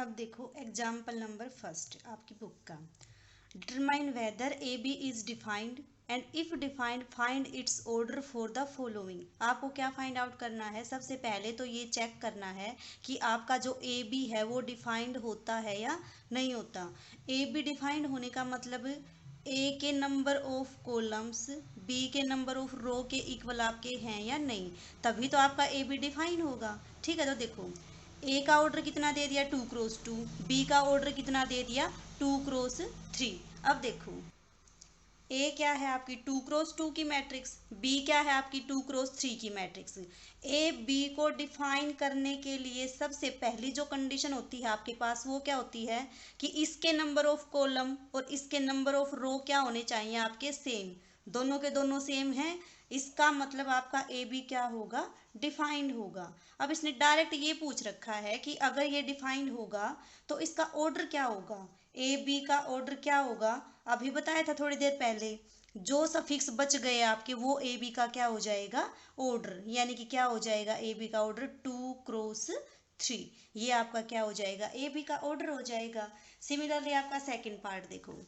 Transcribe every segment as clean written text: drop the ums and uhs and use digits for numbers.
अब देखो example number first आपकी बुक का। Determine whether A B is defined and if defined find its order for the following. आपको क्या find out करना है? सबसे पहले तो ये चेक करना है कि आपका जो ए बी है वो डिफाइंड होता है या नहीं होता। ए बी डिफाइंड होने का मतलब ए के नंबर ऑफ कॉलम्स बी के नंबर ऑफ रो के इक्वल आपके हैं या नहीं, तभी तो आपका ए बी डिफाइन होगा। ठीक है, तो देखो ए का ऑर्डर कितना दे दिया 2x2, बी का ऑर्डर कितना दे दिया 2x3। अब देखो ए क्या है आपकी 2x2 की मैट्रिक्स, बी क्या है आपकी 2x3 की मैट्रिक्स। ए बी को डिफाइन करने के लिए सबसे पहली जो कंडीशन होती है आपके पास वो क्या होती है कि इसके नंबर ऑफ कॉलम और इसके नंबर ऑफ रो क्या होने चाहिए आपके सेम। दोनों के दोनों सेम हैं, इसका मतलब आपका ए बी क्या होगा? डिफाइंड होगा। अब इसने डायरेक्ट ये पूछ रखा है कि अगर ये डिफाइंड होगा तो इसका ऑर्डर क्या होगा, ए बी का ऑर्डर क्या होगा। अभी बताया था थोड़ी देर पहले, जो सफिक्स बच गए आपके वो ए बी का क्या हो जाएगा? ऑर्डर। यानी कि क्या हो जाएगा ए बी का ऑर्डर 2x3। ये आपका क्या हो जाएगा? ए बी का ऑर्डर हो जाएगा। सिमिलरली आपका सेकंड पार्ट देखो,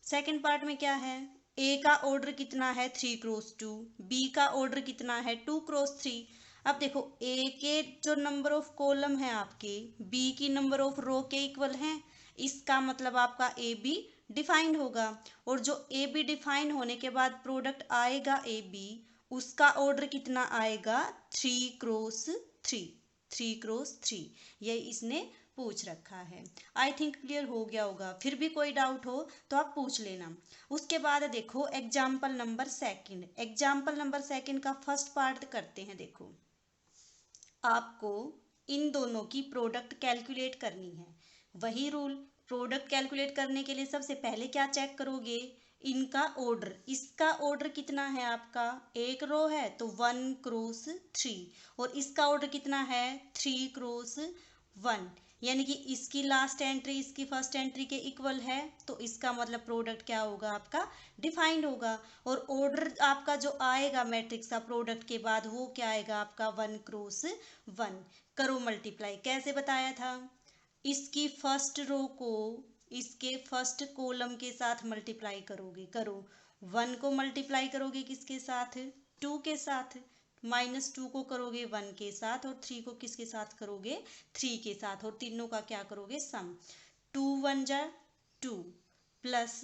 सेकंड पार्ट में क्या है? ए का ऑर्डर कितना है 3x2, बी का ऑर्डर कितना है 2x3। अब देखो ए के जो नंबर ऑफ कॉलम है आपके बी की नंबर ऑफ रो के इक्वल हैं, इसका मतलब आपका ए बी डिफाइंड होगा। और जो ए बी डिफाइन होने के बाद प्रोडक्ट आएगा ए बी, उसका ऑर्डर कितना आएगा 3x3। 3x3 ये इसने पूछ रखा है। आई थिंक क्लियर हो गया होगा। फिर भी कोई डाउट हो तो आप पूछ लेना। उसके बाद देखो example number second, example number second का फर्स्ट पार्ट करते हैं। देखो आपको इन दोनों की प्रोडक्ट कैलकुलेट करनी है। वही रूल, प्रोडक्ट कैलकुलेट करने के लिए सबसे पहले क्या चेक करोगे? इनका ऑर्डर। इसका ऑर्डर कितना है आपका? एक रो है तो 1x3 और इसका ऑर्डर कितना है 3x1। यानी कि इसकी लास्ट एंट्री इसकी फर्स्ट एंट्री के इक्वल है, तो इसका मतलब प्रोडक्ट क्या होगा आपका? डिफाइंड होगा। और ऑर्डर आपका जो आएगा मैट्रिक्स का प्रोडक्ट के बाद वो क्या आएगा आपका 1x1। करो मल्टीप्लाई, कैसे बताया था? इसकी फर्स्ट रो को इसके फर्स्ट कॉलम के साथ मल्टीप्लाई करोगे। करो 1 को मल्टीप्लाई करोगे किसके साथ? 2 के साथ। -2 को करोगे 1 के साथ और 3 को किसके साथ करोगे? 3 के साथ। और तीनों का क्या करोगे? सम। 2 1 जा 2 प्लस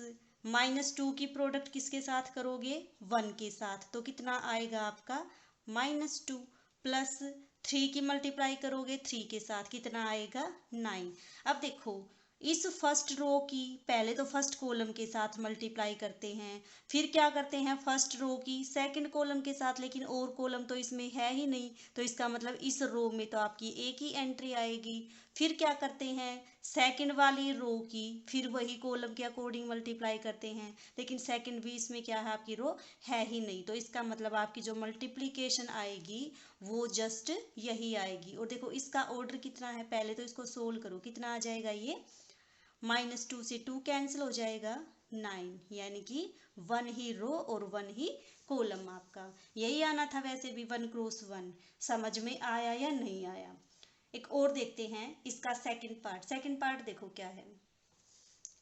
-2 की प्रोडक्ट किसके साथ करोगे? 1 के साथ। तो कितना आएगा आपका? -2 प्लस 3 की मल्टीप्लाई करोगे 3 के साथ, कितना आएगा? 9। अब देखो इस फर्स्ट रो की पहले तो फर्स्ट कॉलम के साथ मल्टीप्लाई करते हैं, फिर क्या करते हैं फर्स्ट रो की सेकंड कॉलम के साथ, लेकिन और कॉलम तो इसमें है ही नहीं, तो इसका मतलब इस रो में तो आपकी एक ही एंट्री आएगी। फिर क्या करते हैं सेकंड वाली रो की फिर वही कॉलम के अकॉर्डिंग मल्टीप्लाई करते हैं, लेकिन सेकंड भी इसमें क्या है आपकी रो है ही नहीं, तो इसका मतलब आपकी जो मल्टीप्लिकेशन आएगी वो जस्ट यही आएगी। और देखो इसका ऑर्डर कितना है, पहले तो इसको सोल्व करो, कितना आ जाएगा ये? -2 से 2 कैंसिल हो जाएगा 9, यानी कि 1 ही रो और 1 ही कॉलम आपका। यही आना था वैसे भी 1x1। समझ में आया या नहीं आया? एक और देखते हैं इसका सेकंड पार्ट। सेकंड पार्ट देखो क्या है।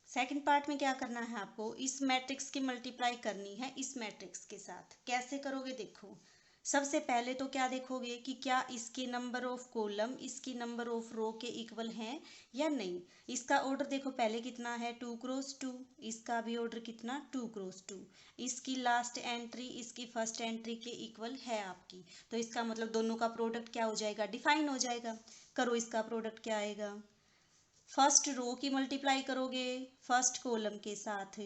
सेकंड पार्ट में क्या करना है आपको? इस मैट्रिक्स की मल्टीप्लाई करनी है इस मैट्रिक्स के साथ। कैसे करोगे? देखो सबसे पहले तो क्या देखोगे कि क्या इसके नंबर ऑफ कॉलम इसकी नंबर ऑफ रो के इक्वल हैं या नहीं। इसका ऑर्डर देखो पहले कितना है 2x2, इसका भी ऑर्डर कितना 2x2। इसकी लास्ट एंट्री इसकी फर्स्ट एंट्री के इक्वल है आपकी, तो इसका मतलब दोनों का प्रोडक्ट क्या हो जाएगा? डिफाइन हो जाएगा। करो इसका प्रोडक्ट क्या आएगा? फर्स्ट रो की मल्टीप्लाई करोगे फर्स्ट कॉलम के साथ,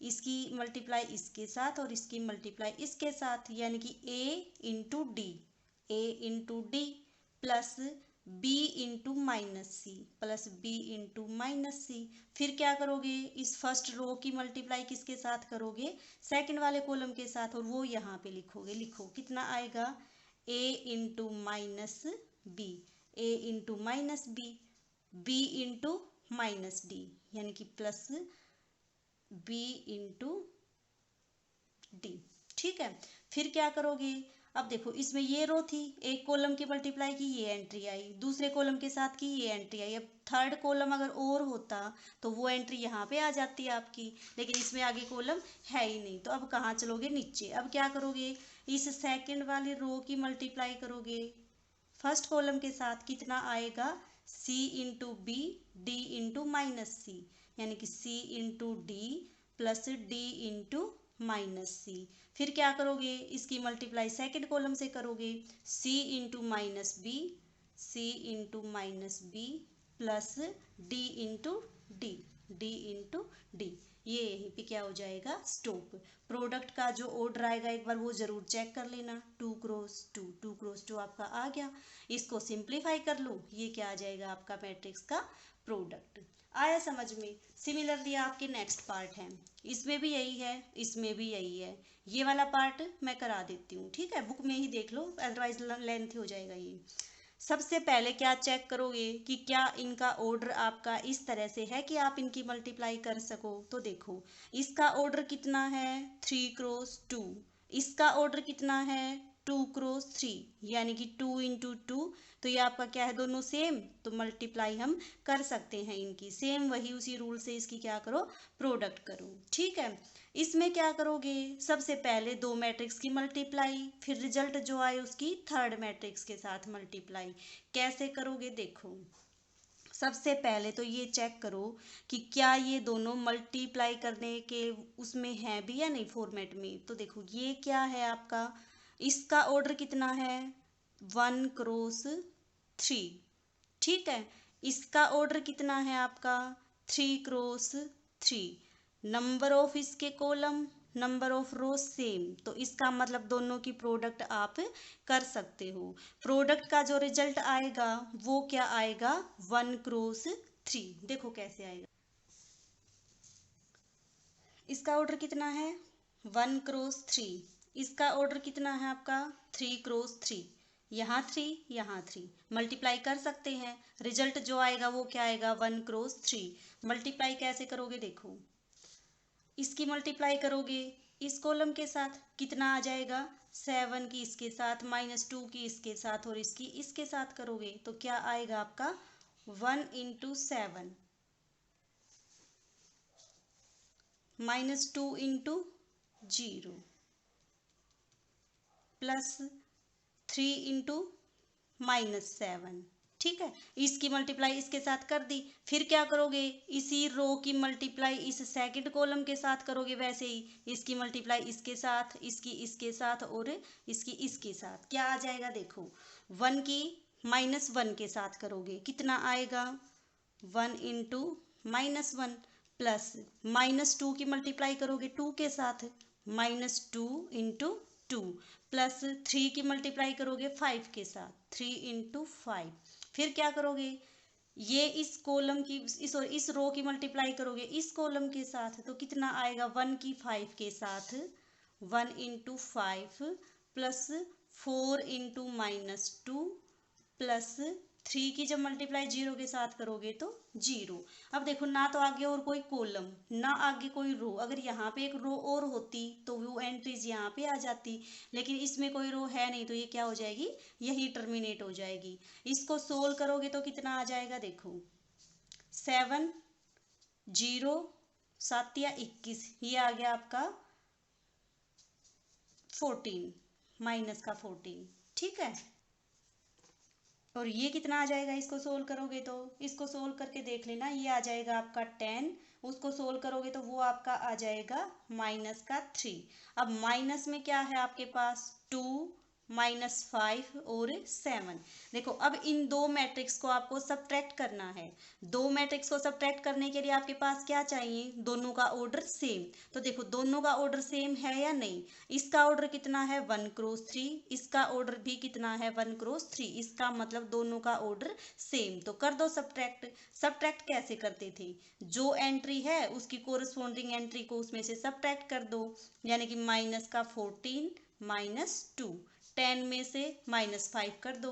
इसकी मल्टीप्लाई इसके साथ और इसकी मल्टीप्लाई इसके साथ, यानी कि a into D plus b into -c plus b into -c। फिर क्या करोगे? इस फर्स्ट रो की मल्टीप्लाई किसके साथ करोगे? सेकंड वाले कॉलम के साथ, और वो यहाँ पे लिखोगे। लिखो कितना आएगा? a into -b, a into -b, b into -d, यानी कि प्लस b इंटू डी। ठीक है, फिर क्या करोगे? अब देखो इसमें ये रो थी, एक कॉलम की मल्टीप्लाई की ये एंट्री आई, दूसरे कॉलम के साथ की ये एंट्री आई। अब थर्ड कॉलम अगर और होता तो वो एंट्री यहाँ पे आ जाती है आपकी, लेकिन इसमें आगे कॉलम है ही नहीं। तो अब कहाँ चलोगे? नीचे। अब क्या करोगे? इस सेकंड वाली रो की मल्टीप्लाई करोगे फर्स्ट कॉलम के साथ। कितना आएगा? c into B D into minus C, यानी कि c into D plus D into minus C. फिर क्या करोगे? इसकी मल्टीप्लाई सेकेंड कॉलम से करोगे, c into minus B, C into minus B plus D into D, D into D. ये यहीं पे क्या हो जाएगा? स्टॉप। प्रोडक्ट का जो ऑर्डर आएगा एक बार वो जरूर चेक कर लेना, 2 क्रॉस 2, 2 क्रॉस 2 आपका आ गया। इसको सिंप्लीफाई कर लो, ये क्या आ जाएगा? आपका मैट्रिक्स का प्रोडक्ट। आया समझ में? सिमिलरली आपके नेक्स्ट पार्ट है, इसमें भी यही है, इसमें भी यही है। ये वाला पार्ट मैं करा देती हूँ, ठीक है? बुक में ही देख लो, अदरवाइज लेंथ हो जाएगा ये। सबसे पहले क्या चेक करोगे कि क्या इनका ऑर्डर आपका इस तरह से है कि आप इनकी मल्टीप्लाई कर सको। तो देखो इसका ऑर्डर कितना है? 3 क्रॉस 2। इसका ऑर्डर कितना है? 2 क्रॉस 3, यानी कि 2 इंटू 2। तो ये आपका क्या है? दोनों सेम, तो मल्टीप्लाई हम कर सकते हैं इनकी। सेम वही उसी रूल से इसकी क्या करो? प्रोडक्ट करो, ठीक है? इसमें क्या करोगे? सबसे पहले दो मैट्रिक्स की मल्टीप्लाई, फिर रिजल्ट जो आए उसकी थर्ड मैट्रिक्स के साथ मल्टीप्लाई। कैसे करोगे? देखो सबसे पहले तो ये चेक करो कि क्या ये दोनों मल्टीप्लाई करने के उसमें है भी या नहीं फॉर्मेट में। तो देखो ये क्या है आपका? इसका ऑर्डर कितना है? 1 क्रॉस 3, ठीक है? इसका ऑर्डर कितना है आपका? 3 क्रॉस 3। नंबर ऑफ इसके column, number of row same, तो इसका मतलब दोनों की प्रोडक्ट आप कर सकते हो। प्रोडक्ट का जो रिजल्ट आएगा वो क्या आएगा? 1 क्रॉस 3। देखो कैसे आएगा। इसका ऑर्डर कितना है? 1 क्रॉस 3। इसका ऑर्डर कितना है आपका? 3 क्रॉस 3। यहाँ 3, यहाँ 3, मल्टीप्लाई कर सकते हैं। रिजल्ट जो आएगा वो क्या आएगा? 1 क्रॉस 3। मल्टीप्लाई कैसे करोगे? देखो इसकी मल्टीप्लाई करोगे इस कॉलम के साथ, कितना आ जाएगा? 7 की इसके साथ, -2 की इसके साथ, और इसकी इसके साथ करोगे तो क्या आएगा आपका? 1 इंटू 7 -2 इंटू 0 प्लस 3 इंटू -7, ठीक है? इसकी मल्टीप्लाई इसके साथ कर दी। फिर क्या करोगे? इसी रो की मल्टीप्लाई इस सेकंड कॉलम के साथ करोगे, वैसे ही इसकी मल्टीप्लाई इसके साथ, इसकी इसके साथ, और इसकी इसके साथ। क्या आ जाएगा? देखो 1 की -1 के साथ करोगे, कितना आएगा? 1 इंटू -1 प्लस -2 की मल्टीप्लाई करोगे 2 के साथ, -2 इंटू 2 प्लस 3 की मल्टीप्लाई करोगे 5 के साथ, 3 इंटू 5। फिर क्या करोगे? ये इस कॉलम की इस रो की मल्टीप्लाई करोगे इस कॉलम के साथ, तो कितना आएगा? 1 की 5 के साथ, 1 इंटू 5 प्लस 4 इंटू -2 प्लस 3 की जब मल्टीप्लाई 0 के साथ करोगे तो 0। अब देखो ना तो आगे और कोई कॉलम, ना आगे कोई रो। अगर यहाँ पे एक रो और होती तो वो एंट्रीज यहाँ पे आ जाती, लेकिन इसमें कोई रो है नहीं, तो ये क्या हो जाएगी? यही टर्मिनेट हो जाएगी। इसको सोल्व करोगे तो कितना आ जाएगा? देखो 7 0 7 या 21, ये आ गया आपका 14, माइनस का 14, ठीक है? और ये कितना आ जाएगा? इसको सोल्व करोगे तो, इसको सोल्व करके देख लेना, ये आ जाएगा आपका 10। उसको सोल्व करोगे तो वो आपका आ जाएगा माइनस का 3। अब माइनस में क्या है आपके पास? 2 -5 और 7। देखो अब इन दो मैट्रिक्स को आपको सब्ट्रैक्ट करना है। दो मैट्रिक्स को सब्ट्रैक्ट करने के लिए आपके पास क्या चाहिए? दोनों का ऑर्डर सेम। तो देखो दोनों का ऑर्डर सेम है या नहीं? इसका ऑर्डर कितना है? 1 क्रॉस 3। इसका ऑर्डर भी कितना है? 1 क्रॉस 3। इसका मतलब दोनों का ऑर्डर सेम। तो कर दो सब्ट्रैक्ट। सब्ट्रैक्ट कैसे करते थे? जो एंट्री है उसकी कोरस्पॉन्डिंग एंट्री को उसमें से सब्ट्रैक्ट कर दो, यानी कि माइनस का 14 -2, 10 में से -5 कर दो,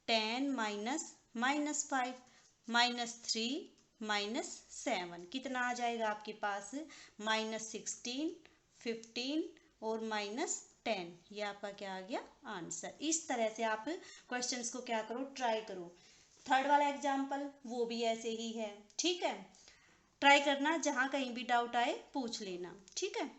10 -5 -3 -7, कितना आ जाएगा आपके पास? -16 15 और 10। ये आपका क्या आ गया आंसर। इस तरह से आप क्वेश्चंस को क्या करो, ट्राई करो। थर्ड वाला एग्जाम्पल वो भी ऐसे ही है, ठीक है। ट्राई करना, जहाँ कहीं भी डाउट आए पूछ लेना, ठीक है।